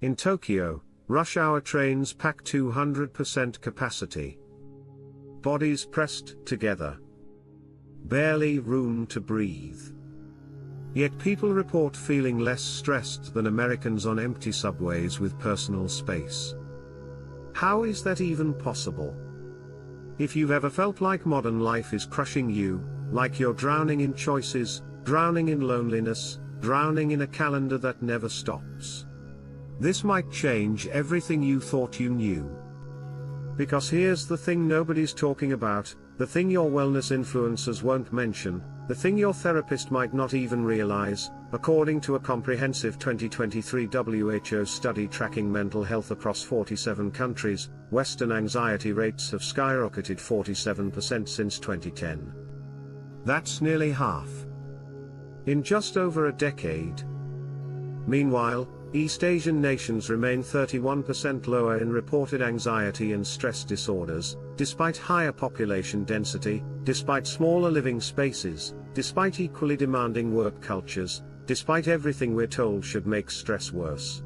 In Tokyo, rush hour trains pack 200% capacity. Bodies pressed together. Barely room to breathe. Yet people report feeling less stressed than Americans on empty subways with personal space. How is that even possible? If you've ever felt like modern life is crushing you, like you're drowning in choices, drowning in loneliness, drowning in a calendar that never stops, this might change everything you thought you knew. Because here's the thing nobody's talking about, the thing your wellness influencers won't mention, the thing your therapist might not even realize. According to a comprehensive 2023 WHO study tracking mental health across 47 countries, Western anxiety rates have skyrocketed 47% since 2010. That's nearly half. In just over a decade. Meanwhile, East Asian nations remain 31% lower in reported anxiety and stress disorders, despite higher population density, despite smaller living spaces, despite equally demanding work cultures, despite everything we're told should make stress worse.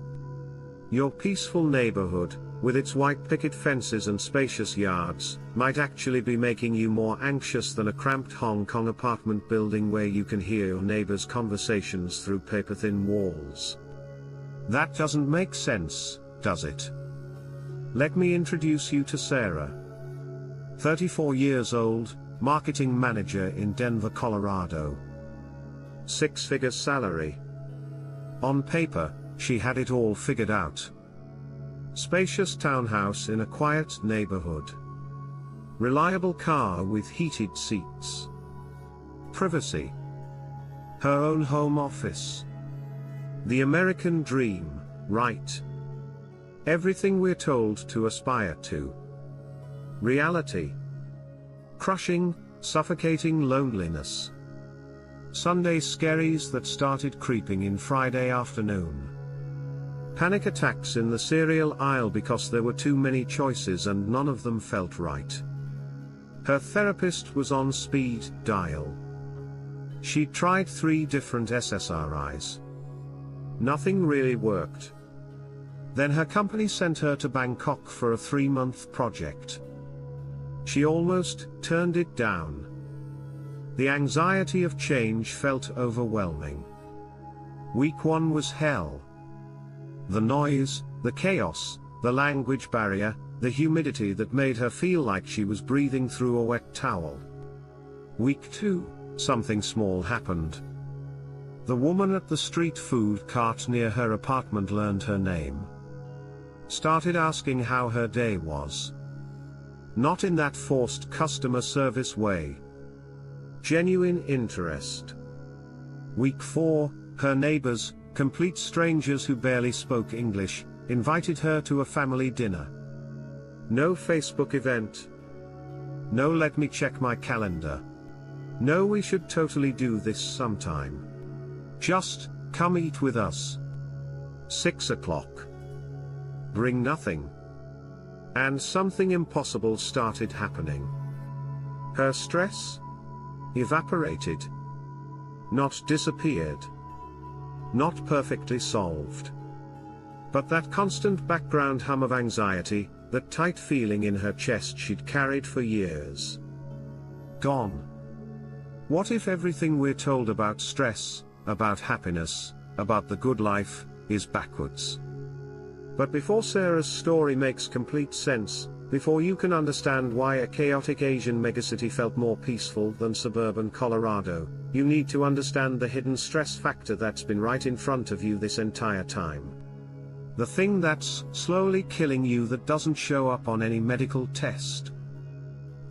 Your peaceful neighborhood, with its white picket fences and spacious yards, might actually be making you more anxious than a cramped Hong Kong apartment building where you can hear your neighbors' conversations through paper-thin walls. That doesn't make sense, does it? Let me introduce you to Sarah. 34 years old, marketing manager in Denver, Colorado. 6-figure salary. On paper, she had it all figured out. Spacious townhouse in a quiet neighborhood. Reliable car with heated seats. Privacy. Her own home office. The American dream, right? Everything we're told to aspire to. Reality. Crushing, suffocating loneliness. Sunday scaries that started creeping in Friday afternoon. Panic attacks in the cereal aisle because there were too many choices and none of them felt right. Her therapist was on speed dial. She'd tried 3 different SSRIs. Nothing really worked. Then her company sent her to Bangkok for a 3-month project. She almost turned it down. The anxiety of change felt overwhelming. Week 1 was hell. The noise, the chaos, the language barrier, the humidity that made her feel like she was breathing through a wet towel. Week 2, something small happened. The woman at the street food cart near her apartment learned her name. Started asking how her day was. Not in that forced customer service way. Genuine interest. Week 4, her neighbors, complete strangers who barely spoke English, invited her to a family dinner. No Facebook event. No let me check my calendar. No we should totally do this sometime. Just, come eat with us. 6 o'clock. Bring nothing. And something impossible started happening. Her stress evaporated. Not disappeared. Not perfectly solved. But that constant background hum of anxiety, that tight feeling in her chest she'd carried for years. Gone. What if everything we're told about stress, about happiness, about the good life, is backwards? But before Sarah's story makes complete sense, before you can understand why a chaotic Asian megacity felt more peaceful than suburban Colorado, you need to understand the hidden stress factor that's been right in front of you this entire time. The thing that's slowly killing you that doesn't show up on any medical test.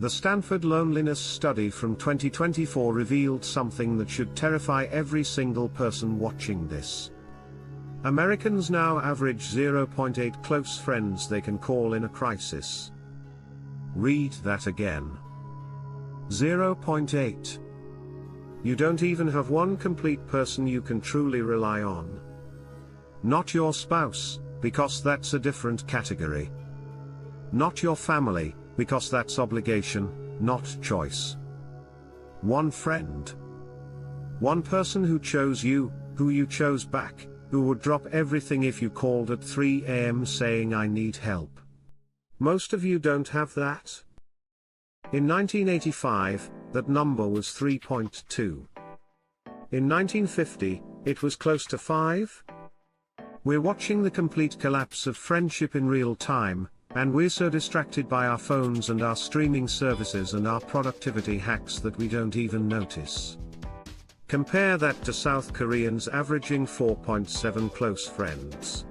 The Stanford loneliness study from 2024 revealed something that should terrify every single person watching this. Americans now average 0.8 close friends they can call in a crisis. Read that again. 0.8. You don't even have one complete person you can truly rely on. Not your spouse, because that's a different category. Not your family, because that's obligation, not choice. One friend. One person who chose you, who you chose back, who would drop everything if you called at 3 a.m. saying I need help. Most of you don't have that. In 1985, that number was 3.2. In 1950, it was close to 5. We're watching the complete collapse of friendship in real time, and we're so distracted by our phones and our streaming services and our productivity hacks that we don't even notice. Compare that to South Koreans averaging 4.7 close friends.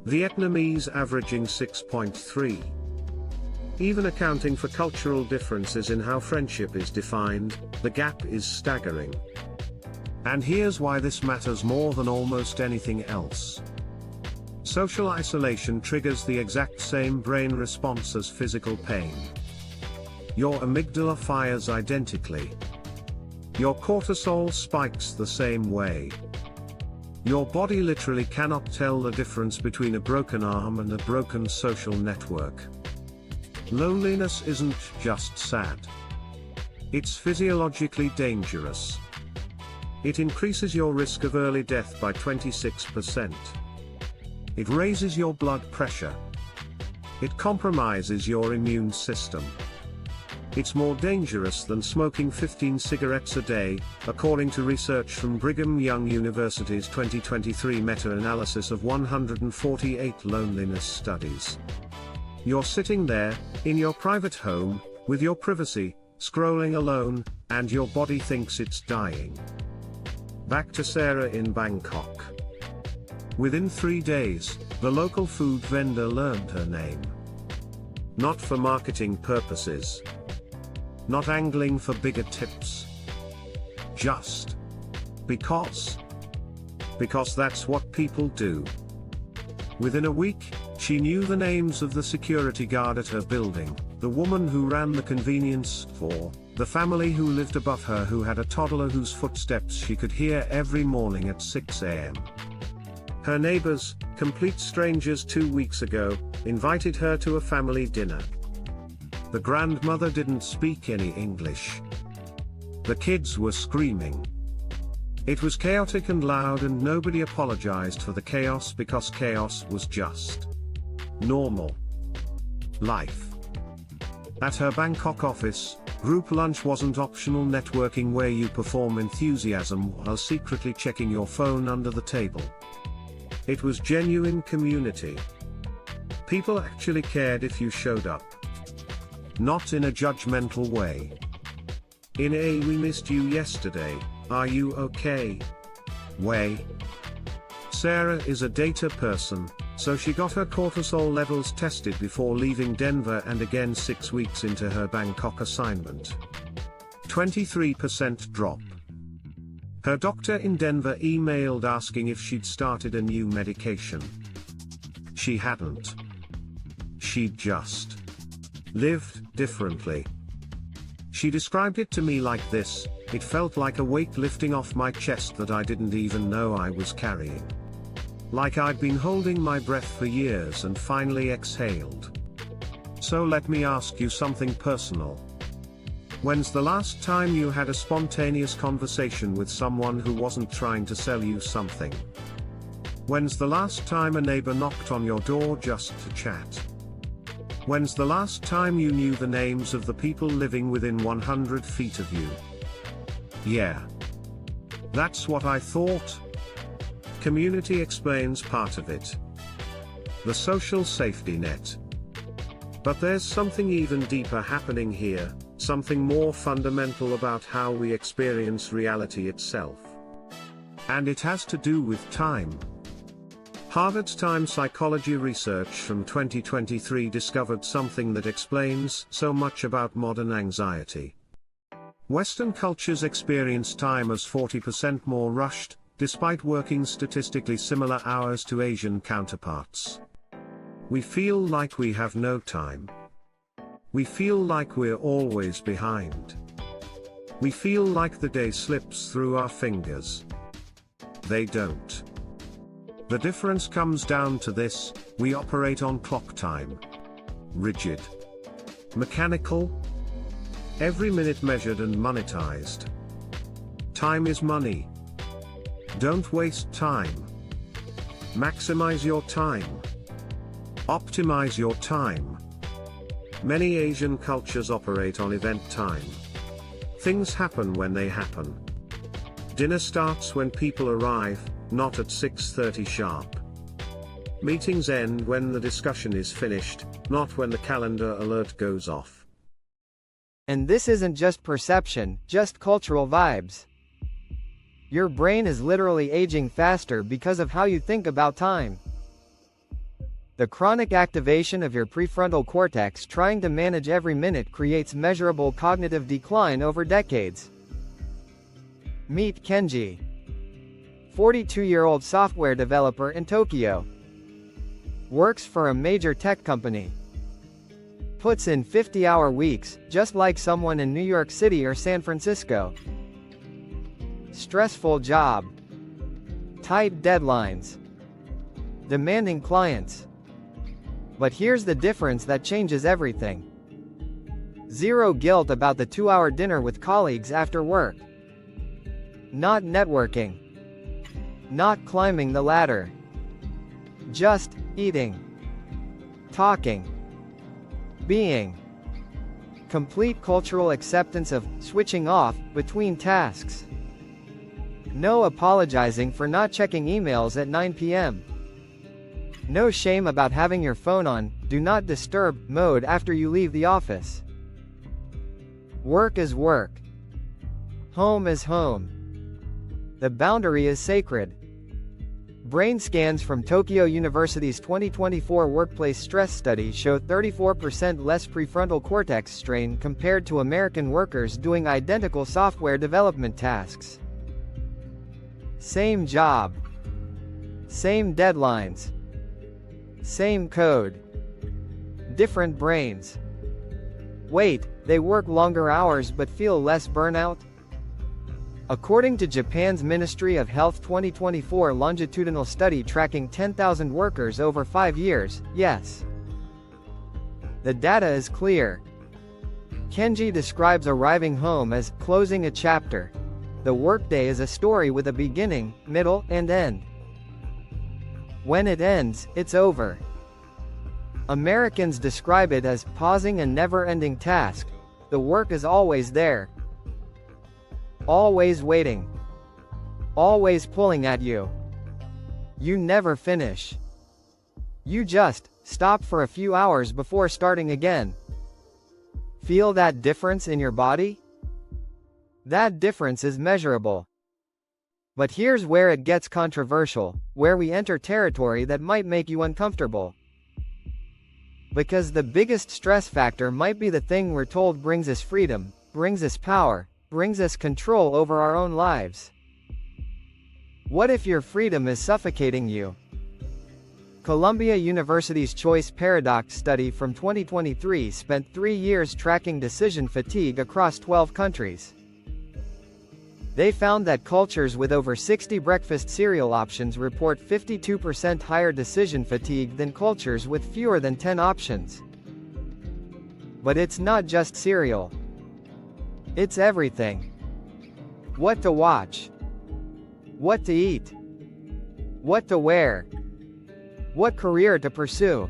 Vietnamese averaging 6.3. Even accounting for cultural differences in how friendship is defined, the gap is staggering. And here's why this matters more than almost anything else. Social isolation triggers the exact same brain response as physical pain. Your amygdala fires identically. Your cortisol spikes the same way. Your body literally cannot tell the difference between a broken arm and a broken social network. Loneliness isn't just sad. It's physiologically dangerous. It increases your risk of early death by 26%. It raises your blood pressure. It compromises your immune system. It's more dangerous than smoking 15 cigarettes a day, according to research from Brigham Young University's 2023 meta-analysis of 148 loneliness studies. You're sitting there, in your private home, with your privacy, scrolling alone, and your body thinks it's dying. Back to Sarah in Bangkok. Within 3 days, the local food vendor learned her name. Not for marketing purposes. Not angling for bigger tips. Just because. Because that's what people do. Within a week, she knew the names of the security guard at her building, the woman who ran the convenience store, the family who lived above her who had a toddler whose footsteps she could hear every morning at 6 a.m. Her neighbors, complete strangers 2 weeks ago, invited her to a family dinner. The grandmother didn't speak any English. The kids were screaming. It was chaotic and loud, and nobody apologized for the chaos because chaos was just normal life. At her Bangkok office, group lunch wasn't optional networking where you perform enthusiasm while secretly checking your phone under the table. It was genuine community. People actually cared if you showed up. Not in a judgmental way. In a "we missed you yesterday, are you okay?" way. Sarah is a data person, so she got her cortisol levels tested before leaving Denver and again 6 weeks into her Bangkok assignment. 23% drop. Her doctor in Denver emailed asking if she'd started a new medication. She hadn't. She'd just lived differently. She described it to me like this: it felt like a weight lifting off my chest that I didn't even know I was carrying. Like I'd been holding my breath for years and finally exhaled. So let me ask you something personal. When's the last time you had a spontaneous conversation with someone who wasn't trying to sell you something? When's the last time a neighbor knocked on your door just to chat? When's the last time you knew the names of the people living within 100 feet of you? Yeah. That's what I thought. Community explains part of it. The social safety net. But there's something even deeper happening here, something more fundamental about how we experience reality itself. And it has to do with time. Harvard's time psychology research from 2023 discovered something that explains so much about modern anxiety. Western cultures experience time as 40% more rushed, despite working statistically similar hours to Asian counterparts. We feel like we have no time. We feel like we're always behind. We feel like the day slips through our fingers. They don't. The difference comes down to this: we operate on clock time. Rigid. Mechanical. Every minute measured and monetized. Time is money. Don't waste time. Maximize your time. Optimize your time. Many Asian cultures operate on event time. Things happen when they happen. Dinner starts when people arrive, not at 6:30 sharp. Meetings end when the discussion is finished, not when the calendar alert goes off. And this isn't just perception, just cultural vibes. Your brain is literally aging faster because of how you think about time. The chronic activation of your prefrontal cortex trying to manage every minute creates measurable cognitive decline over decades. Meet Kenji, 42-year-old software developer in Tokyo. Works for a major tech company. Puts in 50-hour weeks, just like someone in New York City or San Francisco. Stressful job. Tight deadlines. Demanding clients. But here's the difference that changes everything. Zero guilt about the 2-hour dinner with colleagues after work. Not networking. Not climbing the ladder. Just eating. Talking. Being. Complete cultural acceptance of switching off between tasks. No apologizing for not checking emails at 9 p.m. No shame about having your phone on do not disturb mode after you leave the office. Work is work. Home is home. The boundary is sacred. Brain scans from Tokyo University's 2024 workplace stress study show 34% less prefrontal cortex strain compared to American workers doing identical software development tasks. Same job. Same deadlines. Same code. Different brains. Wait, they work longer hours but feel less burnout? According to Japan's Ministry of Health 2024 longitudinal study tracking 10,000 workers over 5 years, yes. The data is clear. Kenji describes arriving home as closing a chapter. The workday is a story with a beginning, middle, and end. When it ends, it's over. Americans describe it as pausing a never-ending task. The work is always there. Always waiting. Always pulling at you. You never finish. You just stop for a few hours before starting again. Feel that difference in your body? That difference is measurable. But here's where it gets controversial, where we enter territory that might make you uncomfortable. Because the biggest stress factor might be the thing we're told brings us freedom, brings us power, brings us control over our own lives. What if your freedom is suffocating you? Columbia University's Choice Paradox study from 2023 spent 3 years tracking decision fatigue across 12 countries. They found that cultures with over 60 breakfast cereal options report 52% higher decision fatigue than cultures with fewer than 10 options. But it's not just cereal. It's everything. What to watch. What to eat. What to wear. What career to pursue.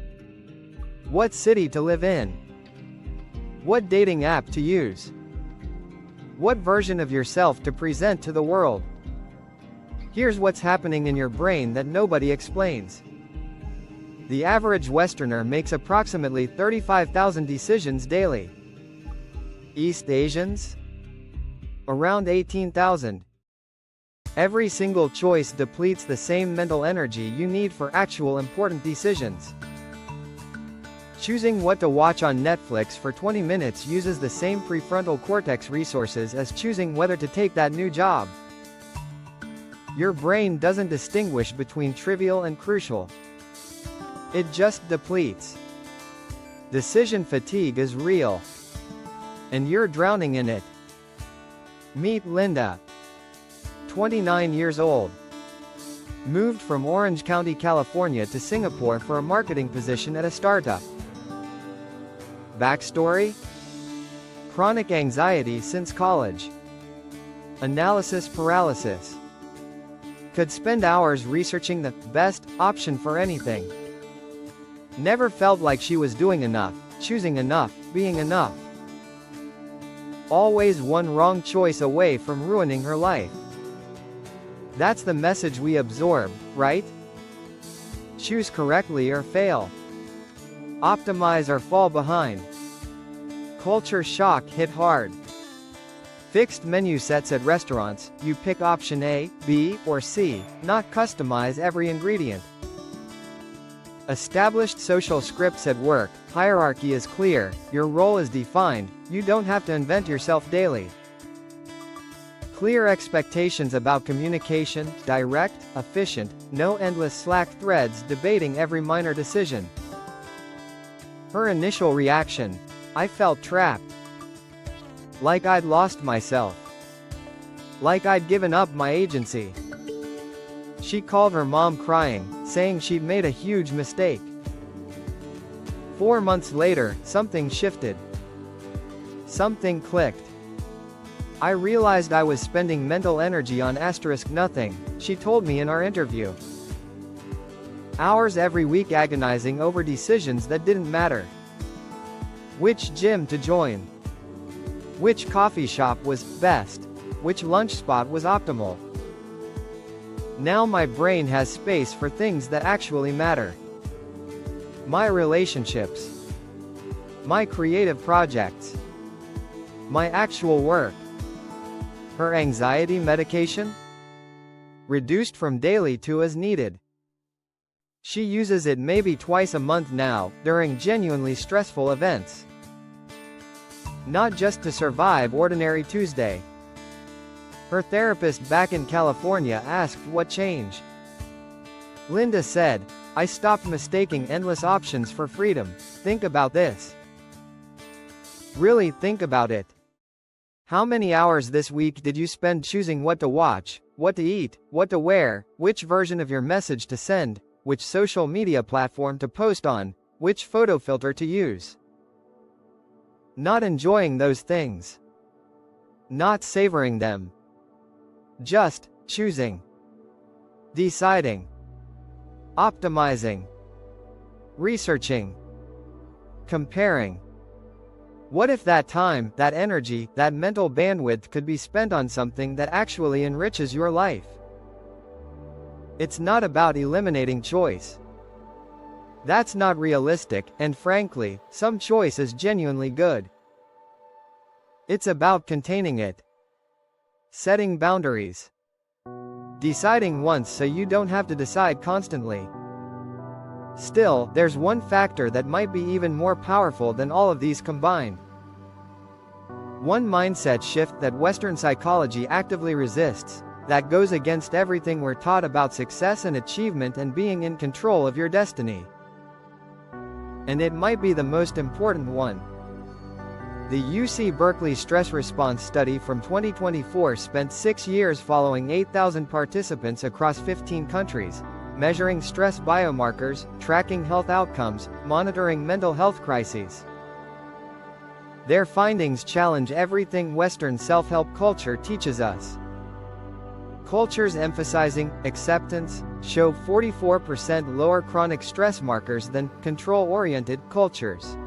What city to live in. What dating app to use. What version of yourself to present to the world? Here's what's happening in your brain that nobody explains. The average Westerner makes approximately 35,000 decisions daily. East Asians? Around 18,000. Every single choice depletes the same mental energy you need for actual important decisions. Choosing what to watch on Netflix for 20 minutes uses the same prefrontal cortex resources as choosing whether to take that new job. Your brain doesn't distinguish between trivial and crucial. It just depletes. Decision fatigue is real. And you're drowning in it. Meet Linda. 29 years old. Moved from Orange County, California to Singapore for a marketing position at a startup. Backstory? Chronic anxiety since college. Analysis paralysis. Could spend hours researching the best option for anything. Never felt like she was doing enough, choosing enough, being enough. Always one wrong choice away from ruining her life. That's the message we absorb, right? Choose correctly or fail. Optimize or fall behind. Culture shock hit hard. Fixed menu sets at restaurants, you pick option A, B, or C, not customize every ingredient. Established social scripts at work, hierarchy is clear, your role is defined, you don't have to invent yourself daily. Clear expectations about communication, direct, efficient, no endless Slack threads debating every minor decision. Her initial reaction: I felt trapped. Like I'd lost myself. Like I'd given up my agency. She called her mom crying, saying she'd made a huge mistake. 4 months later, something shifted. Something clicked. I realized I was spending mental energy on nothing, she told me in our interview. Hours every week agonizing over decisions that didn't matter. Which gym to join? Which coffee shop was best? Which lunch spot was optimal? Now my brain has space for things that actually matter. My relationships. My creative projects. My actual work. Her anxiety medication? Reduced from daily to as needed. She uses it maybe twice a month now, during genuinely stressful events. Not just to survive ordinary Tuesday. Her therapist back in California asked what changed. Linda said, I stopped mistaking endless options for freedom. Think about this. Really think about it. How many hours this week did you spend choosing what to watch, what to eat, what to wear, which version of your message to send, which social media platform to post on, which photo filter to use? Not enjoying those things. Not savoring them. Just choosing. Deciding. Optimizing. Researching. Comparing. What if that time, that energy, that mental bandwidth could be spent on something that actually enriches your life? It's not about eliminating choice. That's not realistic, and frankly, some choice is genuinely good. It's about containing it. Setting boundaries. Deciding once so you don't have to decide constantly. Still, there's one factor that might be even more powerful than all of these combined. One mindset shift that Western psychology actively resists, that goes against everything we're taught about success and achievement and being in control of your destiny. And it might be the most important one. The UC Berkeley Stress Response Study from 2024 spent 6 years following 8,000 participants across 15 countries, measuring stress biomarkers, tracking health outcomes, monitoring mental health crises. Their findings challenge everything Western self-help culture teaches us. Cultures emphasizing acceptance show 44% lower chronic stress markers than control-oriented cultures.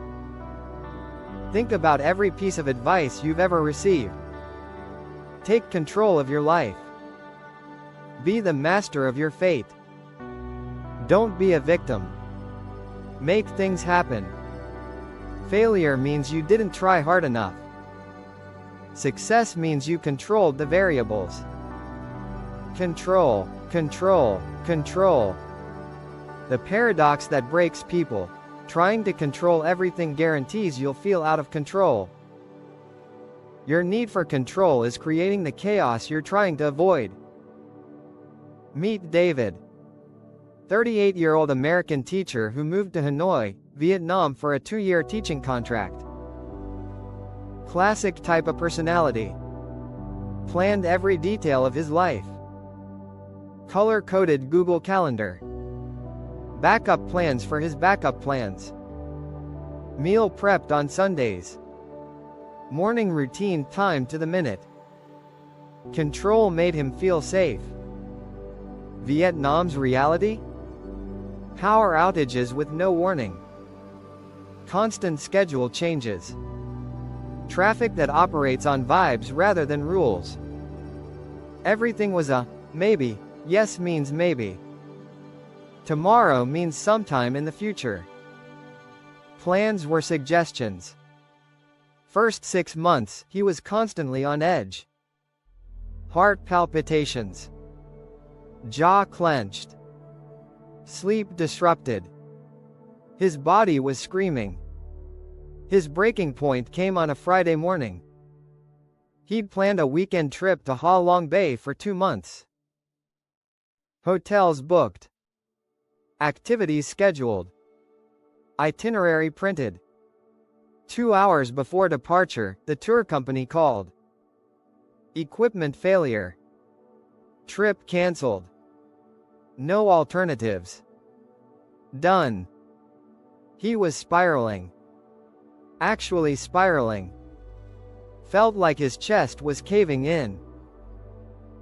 Think about every piece of advice you've ever received. Take control of your life. Be the master of your fate. Don't be a victim. Make things happen. Failure means you didn't try hard enough. Success means you controlled the variables. Control, control, control. The paradox that breaks people. Trying to control everything guarantees you'll feel out of control. Your need for control is creating the chaos you're trying to avoid. Meet David. 38-year-old American teacher who moved to Hanoi, Vietnam for a 2-year teaching contract. Classic type of personality. Planned every detail of his life. Color-coded Google Calendar. Backup plans for his backup plans. Meal prepped on Sundays. Morning routine timed to the minute. Control made him feel safe. Vietnam's reality? Power outages with no warning. Constant schedule changes. Traffic that operates on vibes rather than rules. Everything was a maybe. Yes means maybe. Tomorrow means sometime in the future. Plans were suggestions. First 6 months, he was constantly on edge. Heart palpitations. Jaw clenched. Sleep disrupted. His body was screaming. His breaking point came on a Friday morning. He'd planned a weekend trip to Ha Long Bay for 2 months. Hotels booked. Activities scheduled. Itinerary printed. 2 hours before departure, the tour company called. Equipment failure. Trip cancelled. No alternatives. Done. He was spiraling. Actually spiraling. Felt like his chest was caving in.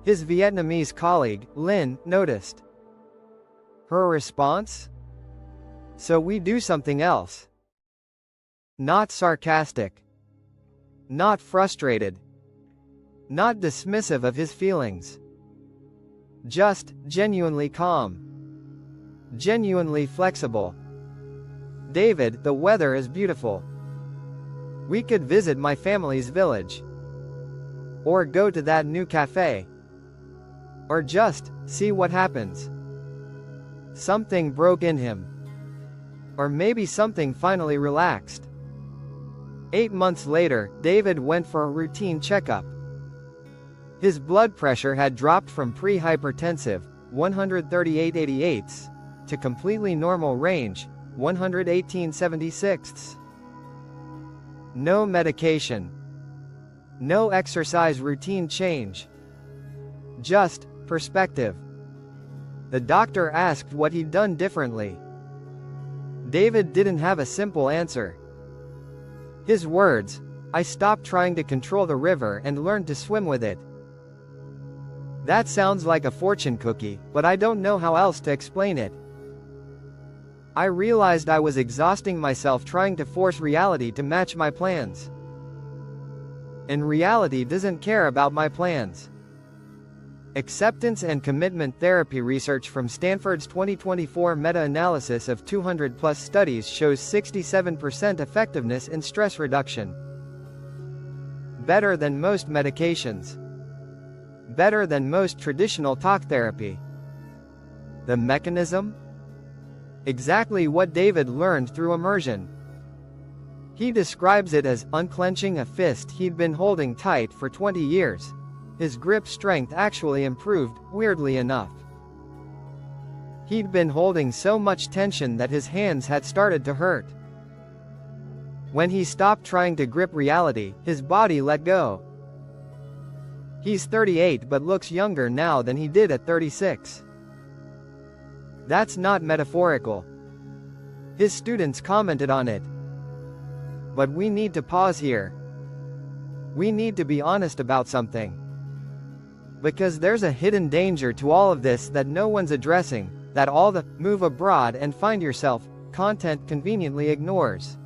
His Vietnamese colleague, Lynn, noticed. Her response? So we do something else. Not sarcastic. Not frustrated. Not dismissive of his feelings. Just genuinely calm. Genuinely flexible. David, the weather is beautiful. We could visit my family's village. Or go to that new cafe. Or just see what happens. Something broke in him. Or maybe something finally relaxed. 8 months later, David went for a routine checkup. His blood pressure had dropped from pre-hypertensive, 138/88, to completely normal range, 118/76. No medication. No exercise routine change. Just perspective. The doctor asked what he'd done differently. David didn't have a simple answer. His words, "I stopped trying to control the river and learned to swim with it." That sounds like a fortune cookie, but I don't know how else to explain it. I realized I was exhausting myself trying to force reality to match my plans. And reality doesn't care about my plans. Acceptance and commitment therapy research from Stanford's 2024 meta-analysis of 200-plus studies shows 67% effectiveness in stress reduction. Better than most medications. Better than most traditional talk therapy. The mechanism? Exactly what David learned through immersion. He describes it as unclenching a fist he'd been holding tight for 20 years. His grip strength actually improved, weirdly enough. He'd been holding so much tension that his hands had started to hurt. When he stopped trying to grip reality, his body let go. He's 38 but looks younger now than he did at 36. That's not metaphorical. His students commented on it. But we need to pause here. We need to be honest about something. Because there's a hidden danger to all of this that no one's addressing, that all the "move abroad and find yourself" content conveniently ignores.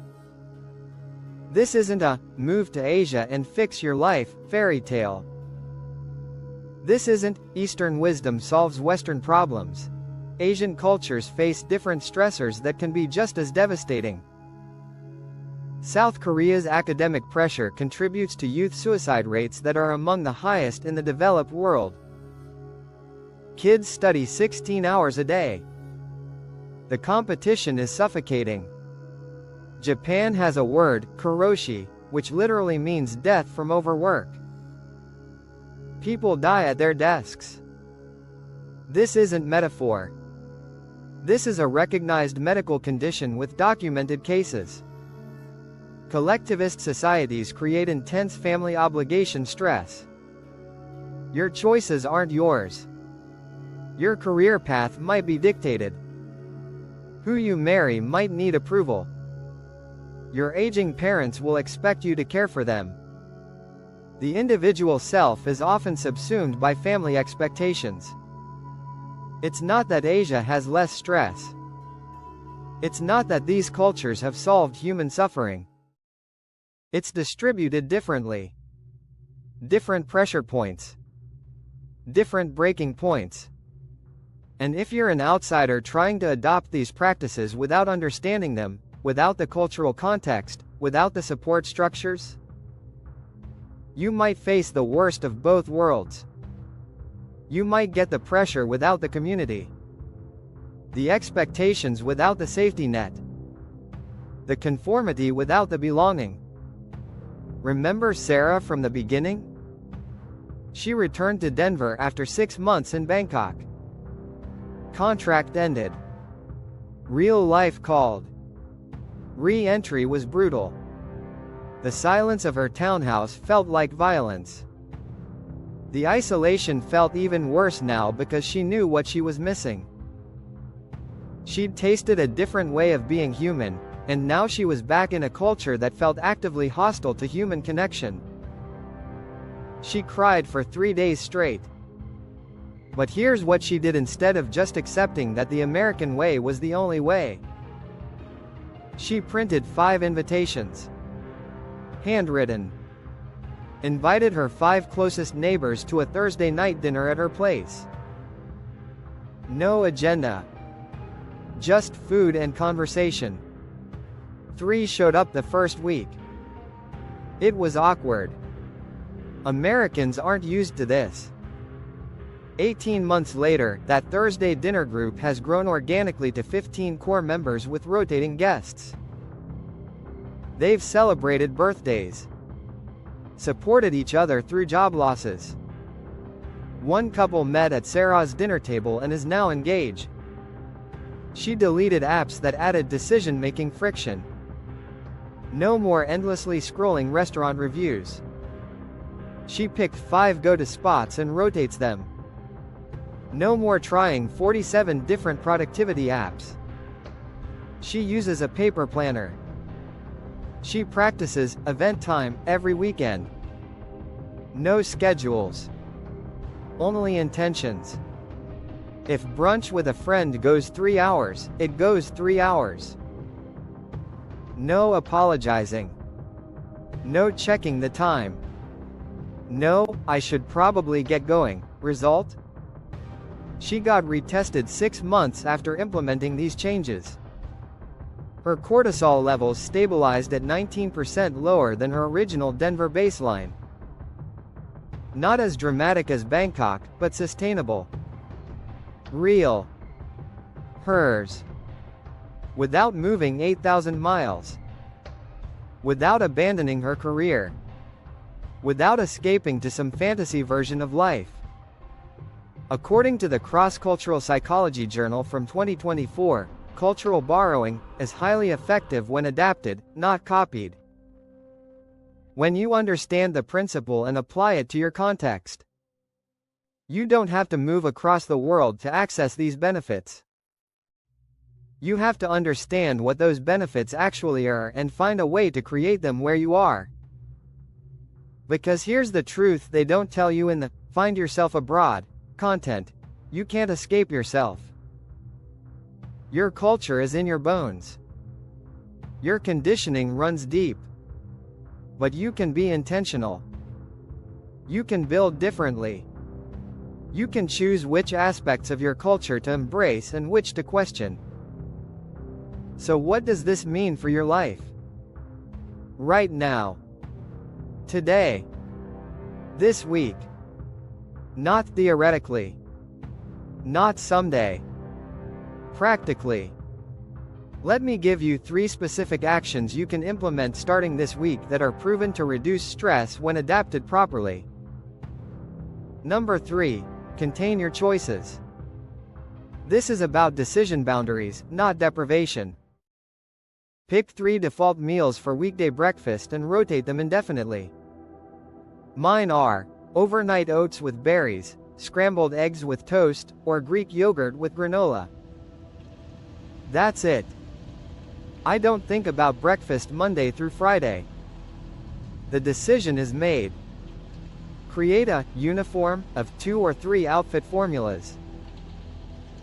This isn't a "move to Asia and fix your life" fairy tale. This isn't "Eastern wisdom solves Western problems." Asian cultures face different stressors that can be just as devastating. South Korea's academic pressure contributes to youth suicide rates that are among the highest in the developed world. Kids study 16 hours a day. The competition is suffocating. Japan has a word, karoshi, which literally means death from overwork. People die at their desks. This isn't metaphor. This is a recognized medical condition with documented cases. Collectivist societies create intense family obligation stress. Your choices aren't yours. Your career path might be dictated. Who you marry might need approval. Your aging parents will expect you to care for them. The individual self is often subsumed by family expectations. It's not that Asia has less stress. It's not that these cultures have solved human suffering. It's distributed differently. Different pressure points. Different breaking points. And if you're an outsider trying to adopt these practices without understanding them, without the cultural context, without the support structures, you might face the worst of both worlds. You might get the pressure without the community, the expectations without the safety net, the conformity without the belonging. Remember Sarah from the beginning? She returned to Denver after 6 months in Bangkok. Contract ended. Real life called. Re-entry was brutal. The silence of her townhouse felt like violence. The isolation felt even worse now because she knew what she was missing. She'd tasted a different way of being human, and now she was back in a culture that felt actively hostile to human connection. She cried for 3 days straight. But here's what she did instead of just accepting that the American way was the only way. She printed 5 invitations. Handwritten. Invited her 5 closest neighbors to a Thursday night dinner at her place. No agenda. Just food and conversation. 3 showed up the first week. It was awkward. Americans aren't used to this. 18 months later, that Thursday dinner group has grown organically to 15 core members with rotating guests. They've celebrated birthdays. Supported each other through job losses. One couple met at Sarah's dinner table and is now engaged. She deleted apps that added decision-making friction. No more endlessly scrolling restaurant reviews. She picked 5 go-to spots and rotates them. No more trying 47 different productivity apps. She uses a paper planner. She practices event time every weekend. No schedules. Only intentions. If brunch with a friend goes 3 hours, it goes 3 hours. No apologizing. No checking the time. No, I should probably get going. Result? She got retested 6 months after implementing these changes. Her cortisol levels stabilized at 19% lower than her original Denver baseline. Not as dramatic as Bangkok, but sustainable. Real. Hers. Without moving 8,000 miles. Without abandoning her career. Without escaping to some fantasy version of life. According to the Cross-Cultural Psychology Journal from 2024, cultural borrowing is highly effective when adapted, not copied. When you understand the principle and apply it to your context, you don't have to move across the world to access these benefits. You have to understand what those benefits actually are and find a way to create them where you are. Because here's the truth they don't tell you in the "Find Yourself Abroad" content: you can't escape yourself. Your culture is in your bones. Your conditioning runs deep. But you can be intentional. You can build differently. You can choose which aspects of your culture to embrace and which to question. So what does this mean for your life? Right now. Today. This week. Not theoretically. Not someday. Practically. Let me give you 3 specific actions you can implement starting this week that are proven to reduce stress when adapted properly. Number 3. Contain your choices. This is about decision boundaries, not deprivation. Pick 3 default meals for weekday breakfast and rotate them indefinitely. Mine are overnight oats with berries, scrambled eggs with toast, or Greek yogurt with granola. That's it. I don't think about breakfast Monday through Friday. The decision is made. Create a uniform of 2 or 3 outfit formulas.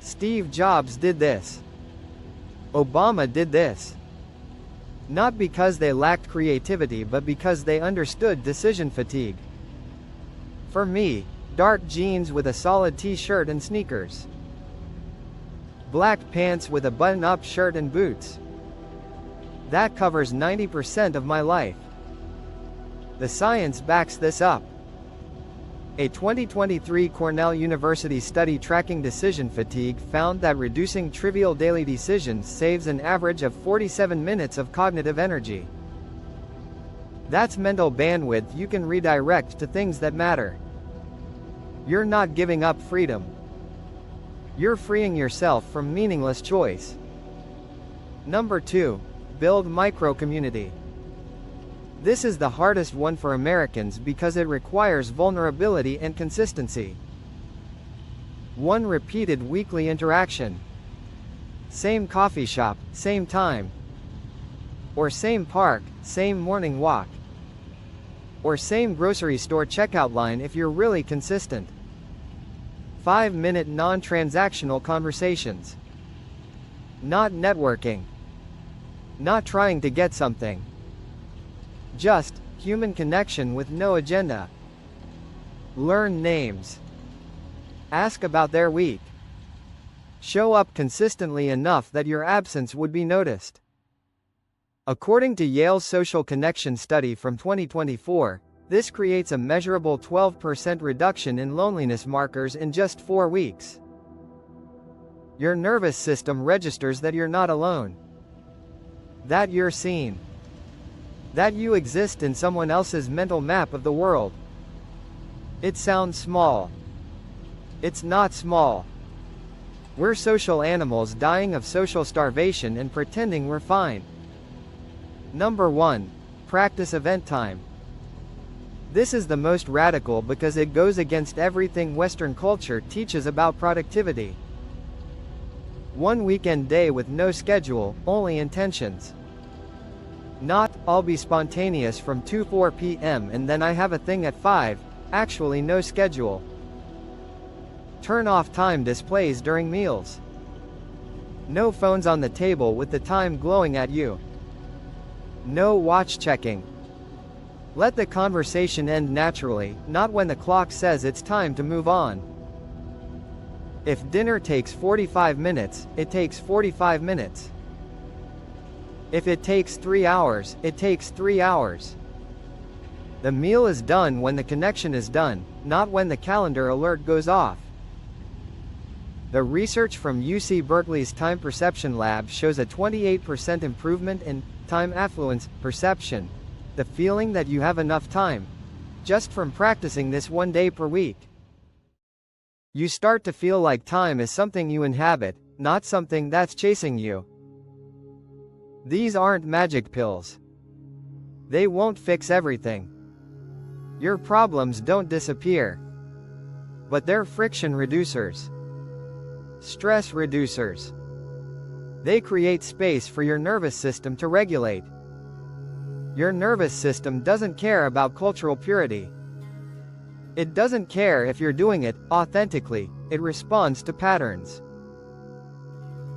Steve Jobs did this. Obama did this. Not because they lacked creativity but because they understood decision fatigue. For me, dark jeans with a solid t-shirt and sneakers. Black pants with a button-up shirt and boots. That covers 90% of my life. The science backs this up. A 2023 Cornell University study tracking decision fatigue found that reducing trivial daily decisions saves an average of 47 minutes of cognitive energy. That's mental bandwidth you can redirect to things that matter. You're not giving up freedom. You're freeing yourself from meaningless choice. Number 2. Build micro-community. This is the hardest one for Americans because it requires vulnerability and consistency. One repeated weekly interaction. Same coffee shop, same time. Or same park, same morning walk. Or same grocery store checkout line if you're really consistent. 5-minute non-transactional conversations. Not networking. Not trying to get something. Just human connection with no agenda. Learn names. Ask about their week. Show up consistently enough that your absence would be noticed. According to Yale's Social Connection study from 2024, this creates a measurable 12% reduction in loneliness markers in just 4 weeks. Your nervous system registers that you're not alone. That you're seen. That you exist in someone else's mental map of the world. It sounds small. It's not small. We're social animals dying of social starvation and pretending we're fine. Number 1. Practice event time. This is the most radical because it goes against everything Western culture teaches about productivity. 1 weekend day with no schedule, only intentions. Not, I'll be spontaneous from 2-4 p.m. and then I have a thing at 5, actually no schedule. Turn off time displays during meals. No phones on the table with the time glowing at you. No watch checking. Let the conversation end naturally, not when the clock says it's time to move on. If dinner takes 45 minutes, it takes 45 minutes. If it takes 3 hours, it takes 3 hours. The meal is done when the connection is done, not when the calendar alert goes off. The research from UC Berkeley's Time Perception Lab shows a 28% improvement in time affluence perception, the feeling that you have enough time, just from practicing this 1 day per week. You start to feel like time is something you inhabit, not something that's chasing you. These aren't magic pills. They won't fix everything. Your problems don't disappear. But they're friction reducers. Stress reducers. They create space for your nervous system to regulate. Your nervous system doesn't care about cultural purity. It doesn't care if you're doing it authentically, it responds to patterns.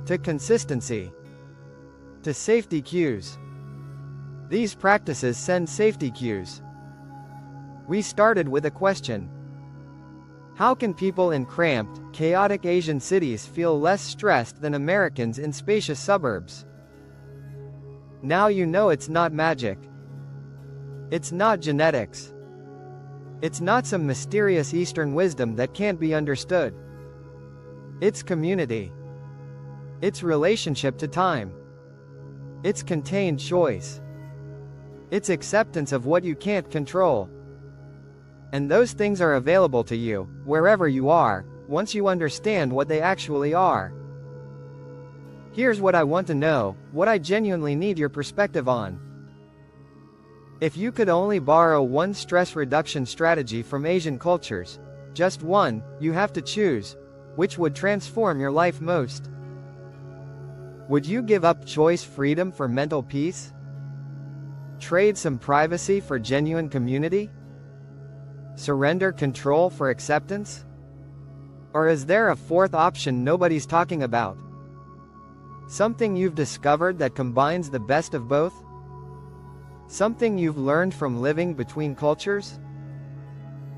To consistency. To safety cues. These practices send safety cues. We started with a question. How can people in cramped, chaotic Asian cities feel less stressed than Americans in spacious suburbs? Now you know it's not magic. It's not genetics. It's not some mysterious Eastern wisdom that can't be understood. It's community. It's relationship to time. It's contained choice. It's acceptance of what you can't control. And those things are available to you, wherever you are, once you understand what they actually are. Here's what I want to know, what I genuinely need your perspective on. If you could only borrow one stress reduction strategy from Asian cultures, just one, you have to choose, which would transform your life most? Would you give up choice freedom for mental peace? Trade some privacy for genuine community? Surrender control for acceptance? Or is there a fourth option nobody's talking about? Something you've discovered that combines the best of both? Something you've learned from living between cultures?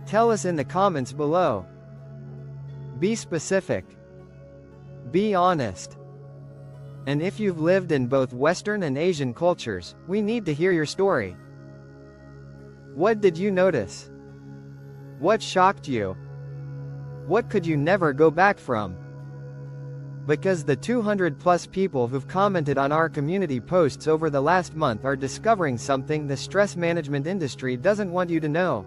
Tell us in the comments below. Be specific. Be honest. And if you've lived in both Western and Asian cultures, we need to hear your story. What did you notice? What shocked you? What could you never go back from? Because the 200+ people who've commented on our community posts over the last month are discovering something the stress management industry doesn't want you to know.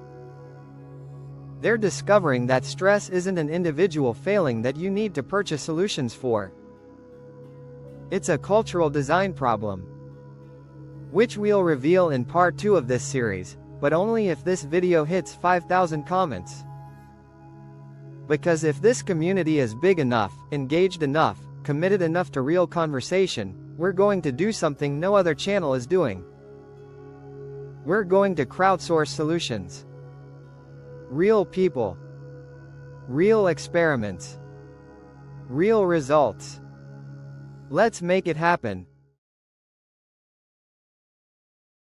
They're discovering that stress isn't an individual failing that you need to purchase solutions for. It's a cultural design problem. Which we'll reveal in part 2 of this series, but only if this video hits 5,000 comments. Because if this community is big enough, engaged enough, committed enough to real conversation, we're going to do something no other channel is doing. We're going to crowdsource solutions. Real people. Real experiments. Real results. Let's make it happen.